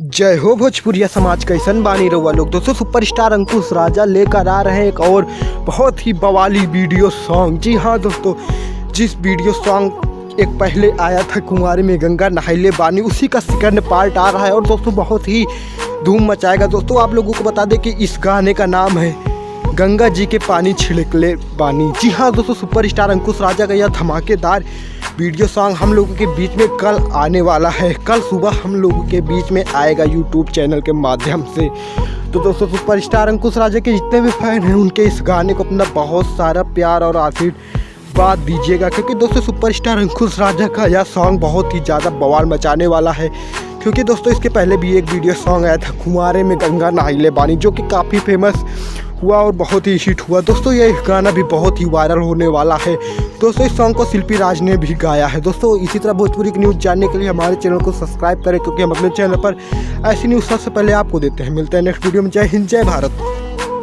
जय हो भोजपुरिया समाज, कैसन बानी रहुआ लोग। दोस्तों सुपरस्टार अंकुश राजा लेकर आ रहे हैं एक और बहुत ही बवाली वीडियो सॉन्ग। जी हाँ दोस्तों, जिस वीडियो सॉन्ग एक पहले आया था कुंवारी में गंगा नहाइले बानी, उसी का सेकंड पार्ट आ रहा है और दोस्तों बहुत ही धूम मचाएगा। दोस्तों आप लोगों को बता दें कि इस गाने का नाम है गंगा जी के पानी छिड़कले बानी। जी हाँ दोस्तों, सुपरस्टार अंकुश राजा का यह धमाकेदार वीडियो सॉन्ग हम लोगों के बीच में कल आने वाला है। कल सुबह हम लोगों के बीच में आएगा यूट्यूब चैनल के माध्यम से। तो दोस्तों सुपरस्टार अंकुश राजा के जितने भी फैन हैं उनके इस गाने को अपना बहुत सारा प्यार और आशीर्वाद दीजिएगा, क्योंकि दोस्तों सुपरस्टार अंकुश राजा का यह सॉन्ग बहुत ही ज़्यादा बवाल मचाने वाला है। क्योंकि दोस्तों इसके पहले भी एक वीडियो सॉन्ग आया था कुंवारे में गंगा नहाइले बानी, जो कि काफ़ी फेमस हुआ और बहुत ही हिट हुआ। दोस्तों ये गाना भी बहुत ही वायरल होने वाला है। दोस्तों इस सॉन्ग को शिल्पी राज ने भी गाया है। दोस्तों इसी तरह भोजपुरी की न्यूज़ जानने के लिए हमारे चैनल को सब्सक्राइब करें, क्योंकि हम अपने चैनल पर ऐसी न्यूज़ सबसे पहले आपको देते हैं। मिलते हैं नेक्स्ट वीडियो में। जय हिंद, जय भारत।